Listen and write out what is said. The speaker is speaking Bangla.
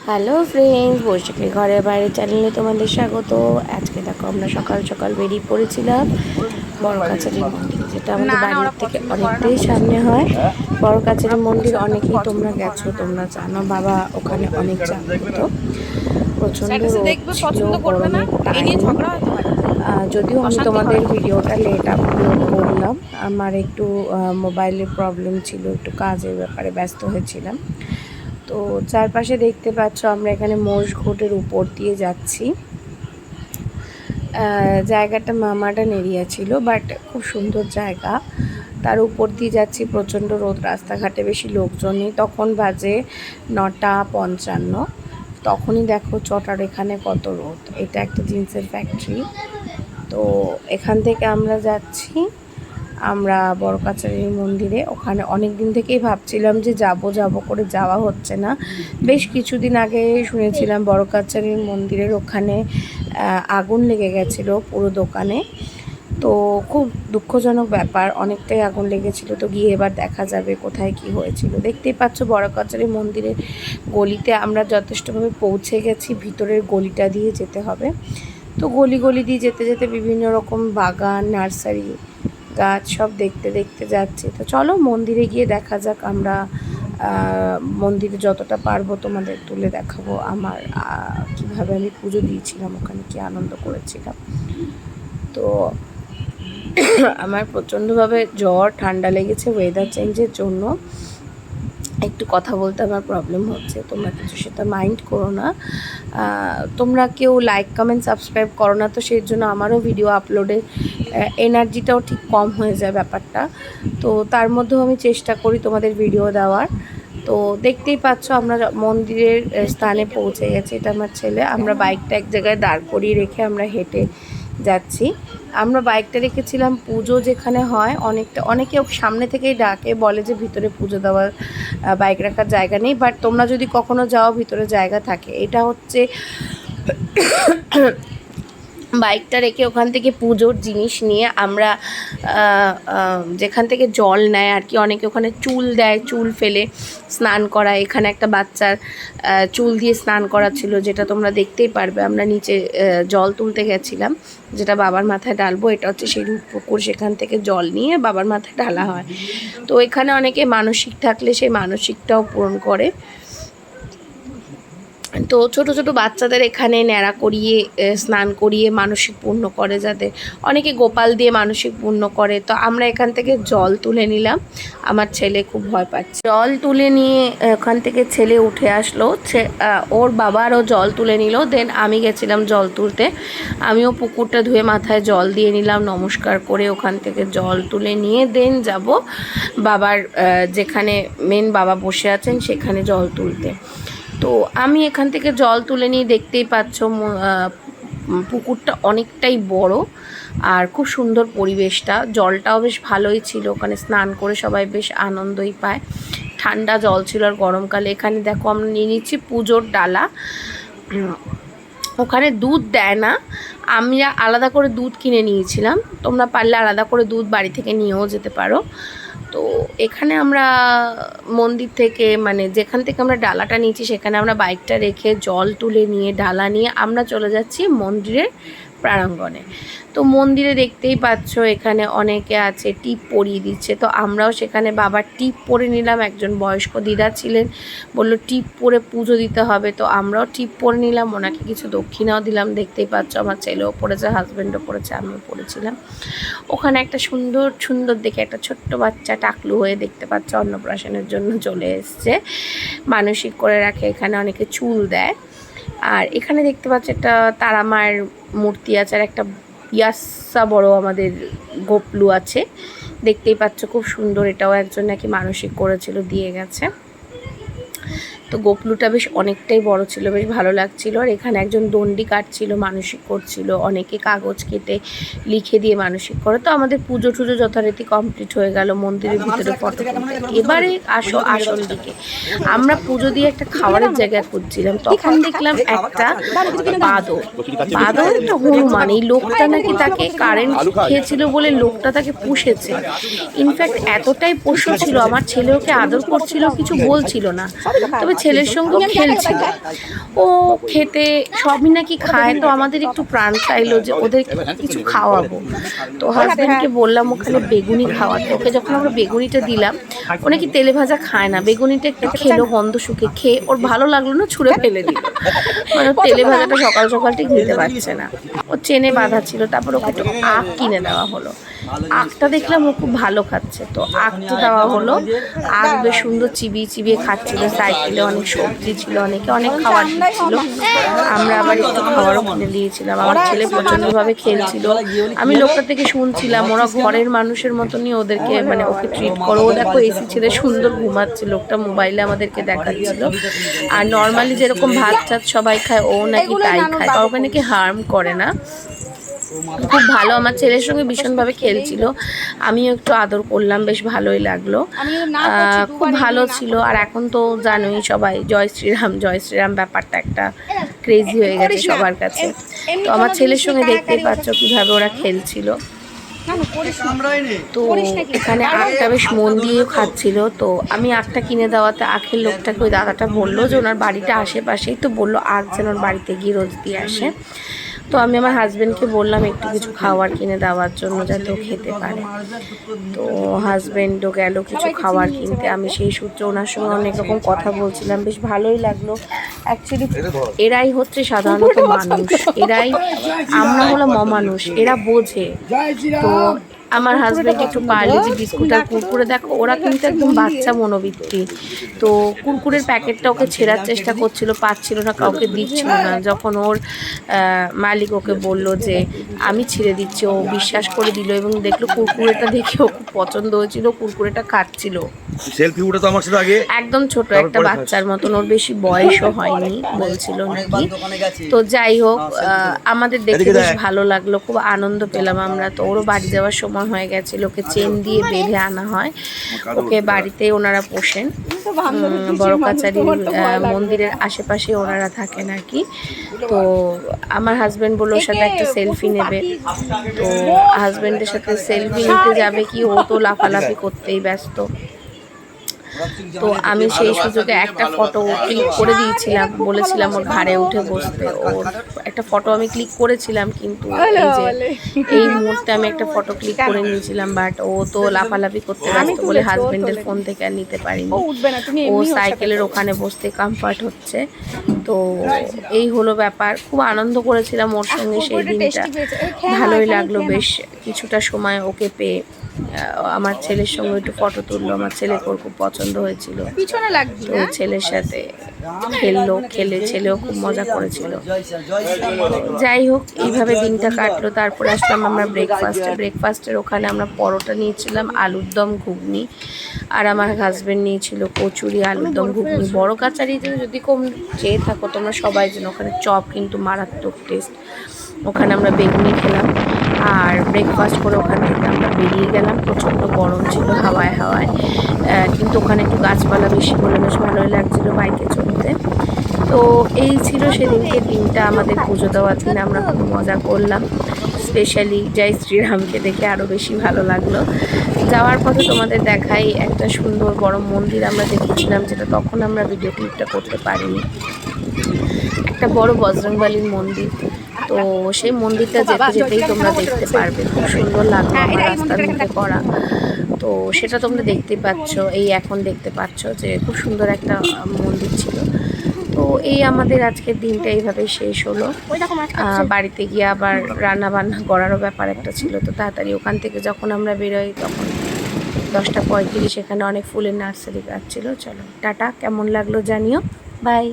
হ্যালো ফ্রেন্ডস, বৈশাখীর ঘরে বাইরে চ্যানেলে তোমাদের স্বাগত। আজকে দেখো আমরা সকাল সকাল বেরিয়ে পড়েছিলাম বড় কাছারির মন্দিরে, যেটা আমাদের বাড়ির থেকে অনেকটাই সামনে হয়। বড় কাছারি মন্দির অনেকেই তোমরা গেছো, তোমরা জানো। বাবা ওখানে অনেক জাগ্রত। প্রচণ্ড রোদ ছিল, গরমের টাইম। যদিও আমি তোমাদের ভিডিওটা লেট আপলোড করলাম, আমার একটু মোবাইলের প্রবলেম ছিল, একটু কাজের ব্যাপারে ব্যস্ত হয়েছিলাম। তো চারপাশে দেখতে পাচ্ছ আমরা এখানে মোষঘাটের উপর দিয়ে যাচ্ছি। জায়গাটা মামাডান এরিয়া ছিল, বাট খুব সুন্দর জায়গা। তার উপর দিয়ে যাচ্ছি, প্রচণ্ড রোদ, রাস্তাঘাটে বেশি লোকজন নেই। তখন বাজে 9:55। তখনই দেখো চটার এখানে কত রোদ। এটা একটা জিন্সের ফ্যাক্টরি। তো এখান থেকে আমরা যাচ্ছি আমরা বড় কাছারির মন্দিরে। ওখানে অনেক দিন থেকেই ভাবছিলাম যে যাব করে যাওয়া হচ্ছে না। বেশ কিছুদিন আগে শুনেছিলাম বড় কাছারির মন্দিরের ওখানে আগুন লেগে গেছিলো পুরো দোকানে। তো খুব দুঃখজনক ব্যাপার, অনেকটাই আগুন লেগেছিল। তো গিয়ে এবার দেখা যাবে কোথায় কি হয়েছিল। দেখতেই পাচ্ছ বড় কাছারি মন্দিরের গলিতে আমরা যথেষ্টভাবে পৌঁছে গেছি। ভিতরের গলিটা দিয়ে যেতে হবে। তো গলি দিয়ে যেতে যেতে বিভিন্ন রকম বাগান, নার্সারি, গাছ সব দেখতে দেখতে যাচ্ছি। তো চলো মন্দিরে গিয়ে দেখা যাক। আমরা মন্দিরে যতটা পারবো তোমাদের তুলে দেখাবো আমার কীভাবে আমি পুজো দিয়েছিলাম, ওখানে কি আনন্দ করেছিলাম। তো আমার প্রচণ্ডভাবে জ্বর, ঠান্ডা লেগেছে ওয়েদার চেঞ্জের জন্য। একটু কথা বলতে আমার প্রবলেম হচ্ছে, তোমরা কিছু সেটা মাইন্ড করো না। তোমরা কেউ লাইক কমেন্ট সাবস্ক্রাইব করো না, তো সেই জন্য আমারও ভিডিও আপলোডের এনার্জিটাও ঠিক কম হয়ে যায় ব্যাপারটা। তো তার মধ্যেও আমি চেষ্টা করি তোমাদের ভিডিও দেওয়ার। তো দেখতেই পাচ্ছ আমরা মন্দিরের স্থানে পৌঁছে গেছি। এটা আমার ছেলে। আমরা বাইকটা এক জায়গায় দাঁড় করিয়ে রেখে আমরা হেঁটে যাচ্ছি। আমরা বাইকটা রেখেছিলাম পুজো যেখানে হয়, অনেকে সামনে থেকেই ডাকে, বলে যে ভিতরে পুজো দেওয়ার বাইক রাখার জায়গা নেই। বাট তোমরা যদি কখনো যাও, ভিতরে জায়গা থাকে। এটা হচ্ছে বাইকটা রেখে ওখান থেকে পুজোর জিনিস নিয়ে আমরা যেখান থেকে জল নেয় আর কি, অনেকে ওখানে চুল দেয়, চুল ফেলে স্নান করা। এখানে একটা বাচ্চার চুল দিয়ে স্নান করা ছিল, যেটা তোমরা দেখতেই পারবে। আমরা নিচে জল তুলতে গেছিলাম, যেটা বাবার মাথায় ঢালবো। এটা হচ্ছে সেই পুকুর, সেখান থেকে জল নিয়ে বাবার মাথায় ঢালা হয়। তো এখানে অনেকে মানসিক থাকলে সেই মানসিকটাও পূরণ করে। তো ছোট ছোট বাচ্চাদের এখানে ন্যাড়া করিয়ে স্নান করিয়ে মানসিক পূর্ণ করে, যাদের অনেকে গোপাল দিয়ে মানসিক পূর্ণ করে। তো আমরা এখান থেকে জল তুলে নিলাম। আমার ছেলে খুব ভয় পাচ্ছে। জল তুলে নিয়ে ওখান থেকে ছেলে উঠে আসলো, ওর বাবারও জল তুলে নিল। দেন আমি গেছিলাম জল তুলতে। আমিও পুকুরটা ধুয়ে মাথায় জল দিয়ে নিলাম, নমস্কার করে ওখান থেকে জল তুলে নিয়ে দেন যাব বাবার যেখানে মেন বাবা বসে আছেন সেখানে জল তুলতে। তো আমি এখান থেকে জল তুলে নিয়ে, দেখতেই পাচ্ছ পুকুরটা অনেকটাই বড় আর খুব সুন্দর পরিবেশটা। জলটাও বেশ ভালোই ছিল, ওখানে স্নান করে সবাই বেশ আনন্দই পায়। ঠান্ডা জল ছিল আর গরমকালে। এখানে দেখো আমরা নিয়ে নিচ্ছি পুজোর ডালা। ওখানে দুধ দেয় না, আমরা আলাদা করে দুধ কিনে নিয়েছিলাম। তোমরা পারলে আলাদা করে দুধ বাড়ি থেকে নিয়েও যেতে পারো। তো এখানে আমরা মন্দির থেকে, মানে যেখান থেকে আমরা ডালাটা নিয়েছি, সেখানে আমরা বাইকটা রেখে জল তুলে নিয়ে ডালা নিয়ে আমরা চলে যাচ্ছি মন্দিরের প্রাঙ্গণে। তো মন্দিরে দেখতেই পাচ্ছ এখানে অনেকে আছে, টিপ পরিয়ে দিচ্ছে। তো আমরাও সেখানে বাবার টিপ পরে নিলাম। একজন বয়স্ক দিদা ছিলেন, বললো টিপ পরে পুজো দিতে হবে। তো আমরাও টিপ পরে নিলাম, ওনাকে কিছু দক্ষিণাও দিলাম। দেখতেই পাচ্ছ আমার ছেলেও পড়েছে, হাজব্যান্ডও পড়েছে, আমিও পড়েছিলাম। ওখানে একটা সুন্দর সুন্দর দেখে একটা ছোট্ট বাচ্চা টাকলু হয়ে, দেখতে পাচ্ছ, অন্নপ্রাশনের জন্য চলে এসছে। মানসিক করে রাখে, এখানে অনেকে চুল দেয়। আর এখানে দেখতে পাচ্ছ একটা তারা মায়ের মূর্তি আছে, আর একটা ইয়াসা বড় আমাদের গোপলু আছে। দেখতেই পাচ্ছ খুব সুন্দর। এটাও একজন নাকি মানসিক করেছিল, দিয়ে গেছে। তো গোপলুটা বেশ অনেকটাই বড় ছিল, বেশ ভালো লাগছিল। আর এখানে একজন দণ্ডি কাটছিল, মানসিক করছিল। অনেকে কাগজ কেটে লিখে দিয়ে মানসিক করে। তো আমাদের পুজো টুজো যথারীতি কমপ্লিট হয়ে গেল। মন্দিরের ভিতরে ফটো তুলতে এবারে আসল দিকে আমরা পুজো দিয়ে একটা খাবারের জায়গা খুঁজছিলাম। তখন দেখলাম একটা বাদর একটা হনুমান। এই লোকটা নাকি তাকে কারেন্ট খেয়েছিল বলে লোকটা তাকে পুষেছে। ইনফ্যাক্ট এতটাই পোষ্য ছিল, আমার ছেলে ওকে আদর করছিল, কিছু বলছিল না। তবে ছেলের সঙ্গে খেলছিল, ও খেতে সবই নাকি খায়। তো আমাদের একটু প্রাণ চাইলো যে ওদের কিছু খাওয়াবো। তো হাজব্যান্ডকে বললাম ওখানে বেগুনি খাওয়াতে। ওকে যখন আমরা বেগুনিটা দিলাম, ও নাকি তেলে ভাজা খায় না, বেগুনিটা একটু খেলো গন্ধ শুকে, খেয়ে ওর ভালো লাগলো না, ছুঁড়ে ফেলে দিল। মানে তেলে ভাজাটা সকাল সকাল ঠিক নিতে পারছে না, ও চেনে বাঁধা ছিল। তারপর ওকে একটু আখ কিনে দেওয়া হলো। আখটা দেখলাম ও খুব ভালো খাচ্ছে, তো আখটা দেওয়া হলো। আখ বেশ সুন্দর চিবিয়ে চিবিয়ে খাচ্ছিল। সাইকেলে অনেক সবজি ছিল, অনেকে অনেক খাবার দিচ্ছিল। আমরা আবার একটু খাবারও কিনে দিয়েছিলাম। আমার ছেলে প্রচণ্ডভাবে খেলছিল। আমি লোকটা থেকে শুনছিলাম ওরা ঘরের মানুষের মতনই ওদেরকে মানে ওকে ট্রিট করো। ও দেখো এসি ছেড়ে সুন্দর ঘুমাচ্ছে, লোকটা মোবাইলে আমাদেরকে দেখাচ্ছিল। আর নর্মালি যেরকম ভাত টাত সবাই খায়, ও নাকি তাই খায়, কাউকে নাকি হার্ম করে না। খুব ভালো, আমার ছেলের সঙ্গে ভীষণভাবে খেলছিল, আমিও একটু আদর করলাম, বেশ ভালোই লাগলো। খুব ভালো ছিল। আর এখন তো জানোই সবাই জয় শ্রীরাম জয় শ্রীরাম ব্যাপারটা একটা ক্রেজি হয়ে গেছে সবার কাছে। তো আমার ছেলের সঙ্গে দেখতেই পাচ্ছ কীভাবে ওরা খেলছিল। তো এখানে আখটা বেশ মন দিয়েও খাচ্ছিল। তো আমি আখটা কিনে দেওয়াতে আখের লোকটাকে ওই দাদাটা বললো যে ওনার বাড়িটা আশেপাশেই, তো বললো আখ যেন ওর বাড়িতে গিয়ে রোজ দিয়ে আসে। তো আমি আমার হাজব্যান্ডকে বললাম একটু কিছু খাবার কিনে দেওয়ার জন্য যাতে ও খেতে পারে। তো হাজব্যান্ডও গেল কিছু খাবার কিনতে। আমি সেই সূত্রে ওনার সঙ্গে অনেক রকম কথা বলছিলাম, বেশ ভালোই লাগলো। অ্যাকচুয়ালি এরাই হচ্ছে সাধারণত মানুষ, এরাই, আমরা হলাম অমানুষ, এরা বোঝে। তো আমার হাজব্যান্ড একটু পার্লেজি বিস্কুট আর কুরকুরে, দেখো ওরা কিন্তু একদম বাচ্চা মনোবৃত্তি। তো কুরকুরের প্যাকেটটা ওকে ছেঁড়ার চেষ্টা করছিল, পাচ্ছিল না, কাউকে দিচ্ছিল না। যখন ওর মালিক ওকে বলল যে আমি ছিঁড়ে দিচ্ছি, ও বিশ্বাস করে দিল এবং দেখলো কুরকুরেটা দেখে ও খুব পছন্দ হয়েছিল, কুরকুরেটা খাচ্ছিল। সেলফি উঠে তো আমার সাথে আগে একদম ছোট একটা বাচ্চার মতন, ওর বেশি বয়সও হয়নি বলছিল নাকি। তো যাই হোক, আমাদের দেখে বেশ ভালো লাগলো, খুব আনন্দ পেলাম আমরা। তো ওরও বাড়ি যাওয়ার সময় হয়ে গেছিল, ওকে চেন দিয়ে বেঁধে আনা হয়, ওকে বাড়িতে ওনারা পোষেন। বড় কাছারি মন্দিরের আশেপাশে ওনারা থাকেন আর কি। তো আমার হাজব্যান্ড বললো ওর সাথে একটা সেলফি নেবে। তো হাজব্যান্ডের সাথে সেলফি নিতে যাবে কি, ও তো লাফালাফি করতেই ব্যস্ত। তো আমি সেই সুযোগে একটা ফটো ক্লিক করে দিয়েছিলাম, বলেছিলাম ওর ঘাড়ে উঠে বসতে। ওর একটা ফটো আমি ক্লিক করেছিলাম, কিন্তু এই যে এই মুহূর্তে আমি একটা ফটো ক্লিক করে নিয়েছিলাম, বাট ও তো লাফালাফি করতে ব্যস্ত বলে হাজব্যান্ডের ফোন থেকে আর নিতে পারিনি। ও সাইকেলের ওখানে বসতে কমফর্ট হচ্ছে। তো এই হলো ব্যাপার, খুব আনন্দ করেছিলাম ওর সঙ্গে সেই দিনটা, ভালোই লাগলো বেশ কিছুটা সময় ওকে পেয়ে। আমার ছেলের সঙ্গে একটু ফটো তুললো, আমার ছেলেকে ওর খুব পছন্দ হয়েছিল, তো ছেলের সাথে খেললো, খেলে ছেলেও খুব মজা করেছিল। যাই হোক, এইভাবে দিনটা কাটলো। তারপরে আসলাম আমরা ব্রেকফাস্টের ওখানে আমরা পরোটা নিয়েছিলাম, আলুর দম, ঘুগনি, আর আমার হাজব্যান্ড নিয়েছিল কচুরি, আলুর দম, ঘুগনি। বড় কাচারিতে যদি কম চেয়ে থাকো তোমরা সবাই যেন, ওখানে চপ কিন্তু মারাত্মক টেস্ট। ওখানে আমরা বেগুনি খেলাম আর ব্রেকফাস্ট করে ওখান থেকে আমরা বেরিয়ে গেলাম। প্রচণ্ড গরম ছিল, হাওয়ায় হাওয়ায়, কিন্তু ওখানে একটু গাছপালা বেশি বলে বেশ ভালোই লাগছিলো বাইকে চলতে। তো এই ছিল সেদিনকে দিনটা, আমাদের পুজো দেওয়ার দিন। আমরা খুব মজা করলাম, স্পেশালি জয় শ্রীরামকে দেখে আরও বেশি ভালো লাগলো। যাওয়ার পথে তোমাদের দেখাই একটা সুন্দর বড় মন্দির আমরা দেখেছিলাম, যেটা তখন আমরা ভিডিও ক্লিপটা করতে পারিনি। একটা বড় বজরংবলীর মন্দির। তো সেই মন্দিরটা যেতে যেতেই তোমরা দেখতে পারবে, খুব সুন্দর লাগলো আমার রাস্তার মধ্যে করা। তো সেটা তোমরা দেখতে পাচ্ছ, এই এখন দেখতে পাচ্ছ যে খুব সুন্দর একটা মন্দির ছিল। তো এই আমাদের আজকের দিনটা এইভাবে শেষ হলো। বাড়িতে গিয়ে আবার রান্না বান্না করারও ব্যাপার একটা ছিল। তো তাড়াতাড়ি ওখান থেকে যখন আমরা বেরোই তখন 10:35, এখানে অনেক ফুলের নার্সারি গাছ ছিল। চলো টাটা, কেমন লাগলো জানিও, বাই।